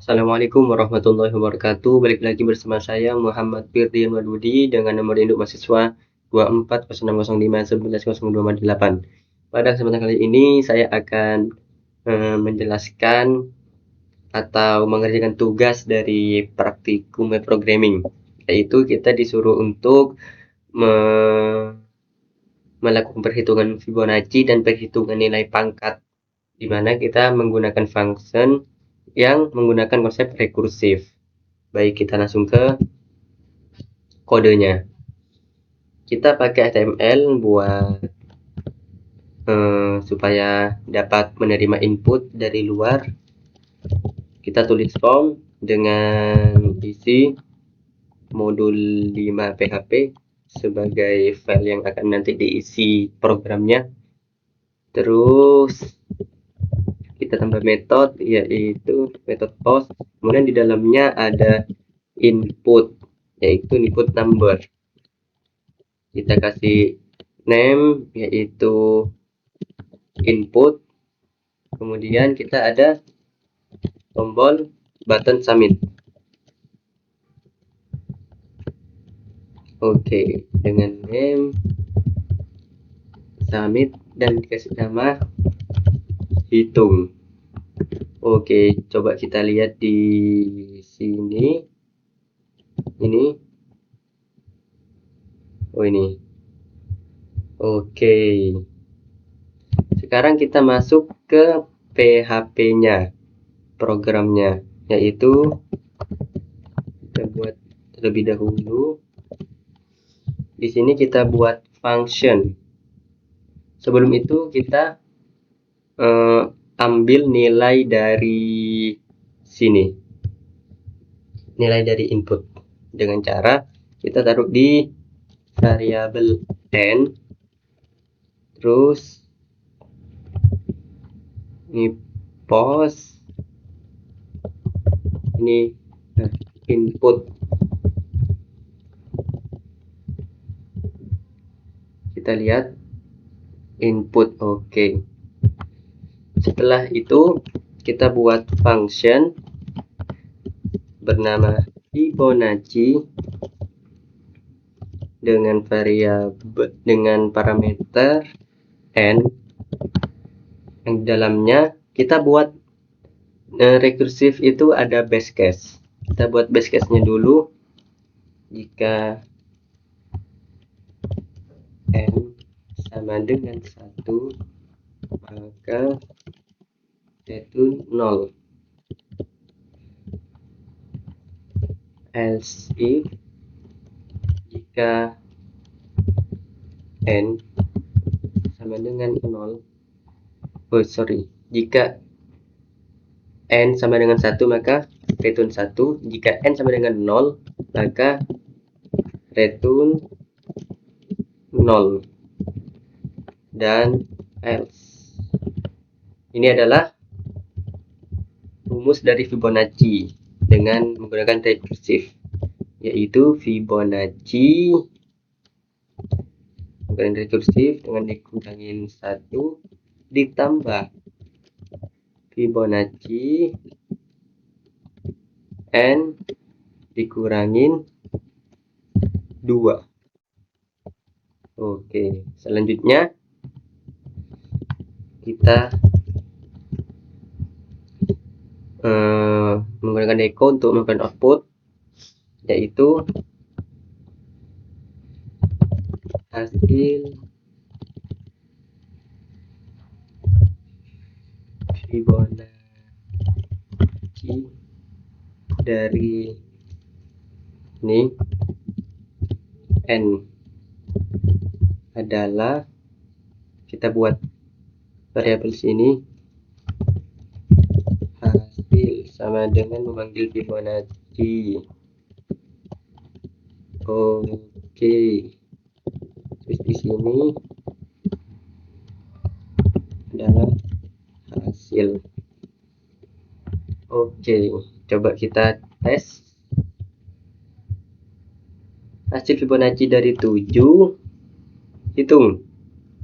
Assalamualaikum warahmatullahi wabarakatuh. Balik lagi bersama saya Muhammad Firdian Wadudi dengan nomor induk mahasiswa 2406051108. Pada kesempatan kali ini saya akan menjelaskan atau mengerjakan tugas dari praktikum web programming, yaitu kita disuruh untuk melakukan perhitungan Fibonacci dan perhitungan nilai pangkat, di mana kita menggunakan function yang menggunakan konsep rekursif. Baik, kita langsung ke kodenya. Kita pakai HTML buat supaya dapat menerima input dari luar. Kita tulis form dengan isi modul 5 PHP sebagai file yang akan nanti diisi programnya. Terus kita tambah metode, yaitu metode post. Kemudian di dalamnya ada input, yaitu input number. Kita kasih name, yaitu input. Kemudian kita ada tombol button submit. Oke, dengan name, submit, dan dikasih nama hitung. Oke, coba kita lihat di sini. Ini. Oh, ini. Oke. Sekarang kita masuk ke PHP-nya, programnya, yaitu kita buat terlebih dahulu. Di sini kita buat function. Sebelum itu kita ambil nilai dari sini, nilai dari input, dengan cara kita taruh di variabel n. Terus ini post, ini input. Kita lihat input. Oke. Setelah itu kita buat function bernama Fibonacci dengan variabel, dengan parameter n, yang di dalamnya kita buat rekursif itu ada base case. Kita buat base case-nya dulu. Jika n sama dengan 1, maka return 0. Else if jika n sama dengan 0, jika n sama dengan 1 maka return 1, jika n sama dengan 0 maka return 0, dan else. Ini adalah rumus dari Fibonacci dengan menggunakan rekursif, yaitu Fibonacci menggunakan rekursif dengan dikurangin 1 ditambah Fibonacci n dikurangin 2. Oke, selanjutnya kita menggunakan echo untuk melakukan output, yaitu hasil Fibonacci dari ini n adalah, kita buat variabel sini, hasil sama dengan memanggil Fibonacci. Oke, terus di sini adalah hasil. Oke, coba kita tes. Hasil Fibonacci dari 7 hitung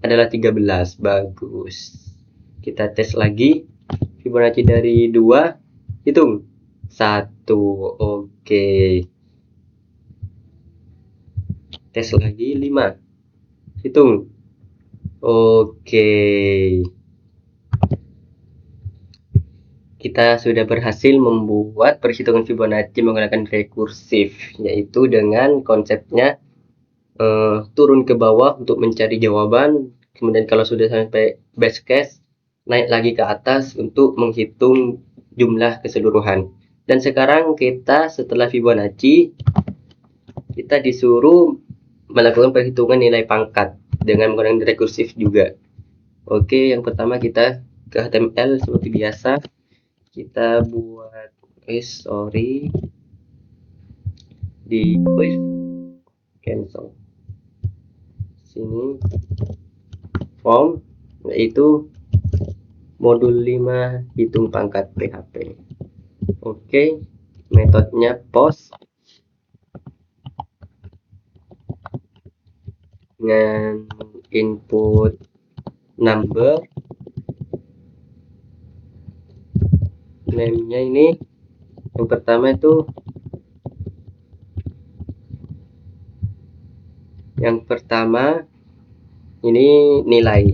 adalah 13. Bagus. Kita tes lagi. Fibonacci dari 2 hitung 1. Oke. Tes lagi 5. Hitung. Oke. Kita sudah berhasil membuat perhitungan Fibonacci menggunakan rekursif, yaitu dengan konsepnya turun ke bawah untuk mencari jawaban, kemudian kalau sudah sampai base case, naik lagi ke atas untuk menghitung jumlah keseluruhan. Dan sekarang kita setelah Fibonacci, kita disuruh melakukan perhitungan nilai pangkat dengan menggunakan rekursif juga. Oke, yang pertama kita ke HTML seperti biasa. Kita buat cancel sini form, yaitu modul 5 hitung pangkat PHP. Oke, metodenya post dengan input number, name-nya ini yang pertama itu ini nilai,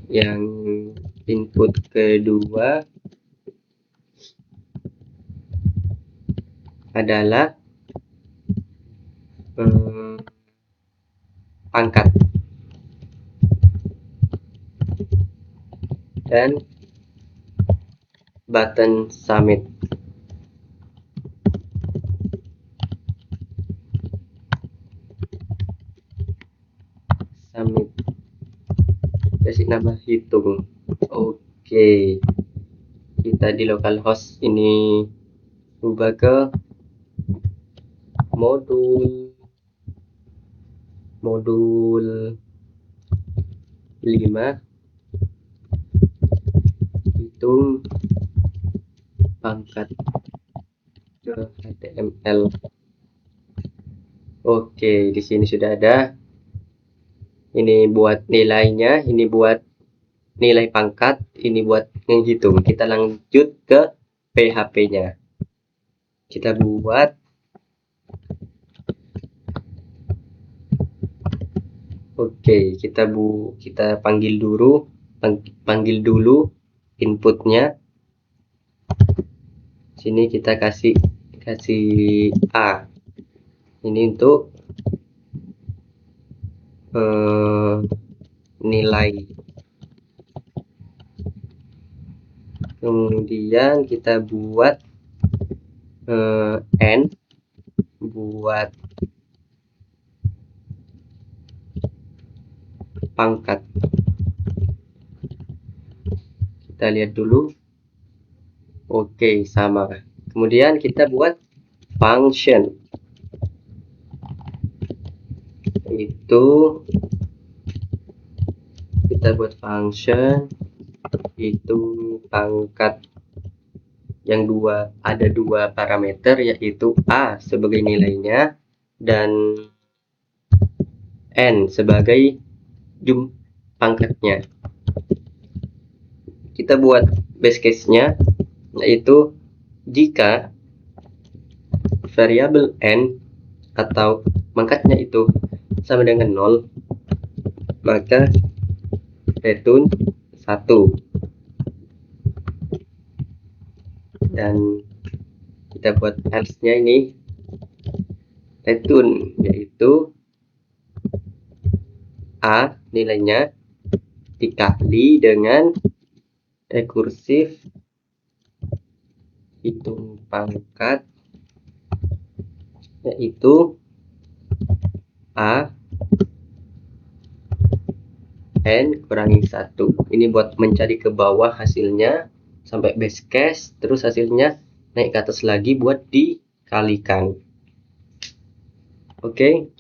yang input kedua adalah pangkat, dan button submit. Kasih nama hitung. Oke, kita di localhost ini ubah ke modul 5 hitung pangkat ke HTML. Oke, di sini sudah ada. Ini buat nilainya, ini buat nilai pangkat, ini buat menghitung. Kita lanjut ke PHP-nya. Kita buat kita panggil dulu inputnya. Sini kita kasih A. Ini untuk nilai. Kemudian kita buat N buat pangkat. Kita lihat dulu. Oke, sama. Kemudian kita buat function. Itu kita buat function itu pangkat yang ada dua parameter, yaitu A sebagai nilainya dan N sebagai pangkatnya. Kita buat base case-nya, yaitu jika variabel N atau pangkatnya itu sama dengan 0, maka return 1. Dan kita buat else-nya ini return, yaitu A nilainya dikali dengan rekursif hitung pangkat, yaitu A N kurangi 1. Ini buat mencari ke bawah hasilnya sampai base case, terus hasilnya naik ke atas lagi buat dikalikan. Oke,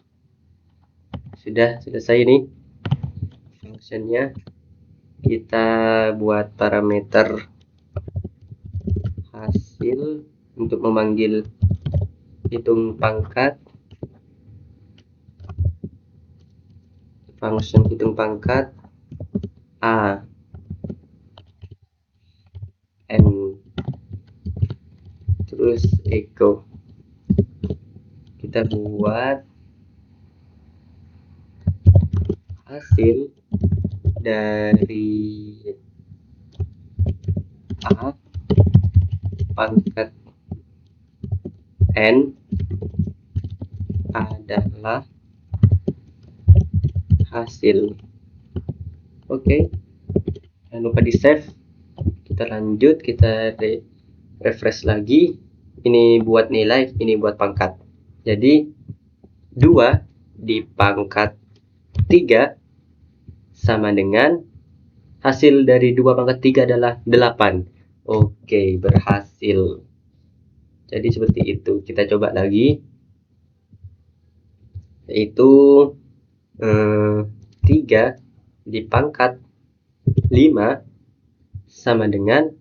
sudah selesai ini functionnya. Kita buat parameter hasil untuk memanggil hitung pangkat. Function hitung pangkat A N plus Eko. Kita buat hasil dari A pangkat N adalah hasil. Oke, jangan lupa di save. Kita lanjut, kita refresh lagi. Ini buat nilai, ini buat pangkat. Jadi 2 di pangkat 3 sama dengan hasil dari 2 pangkat 3 adalah 8. Oke, berhasil. Jadi seperti itu. Kita coba lagi, yaitu 3 di pangkat 5 sama dengan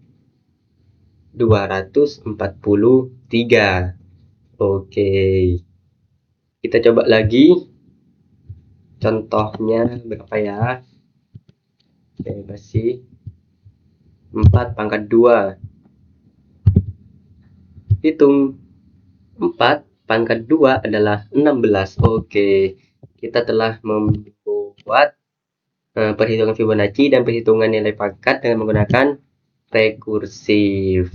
243. Oke, kita coba lagi. Contohnya berapa ya? Bebas sih. 4 pangkat 2. Hitung 4 pangkat 2 adalah 16. Oke, kita telah membuat perhitungan Fibonacci dan perhitungan nilai pangkat dengan menggunakan rekursif.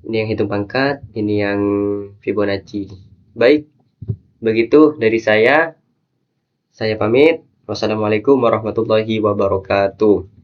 Ini yang hitung pangkat, ini yang Fibonacci. Baik, begitu dari saya. Saya pamit. Wassalamualaikum warahmatullahi wabarakatuh.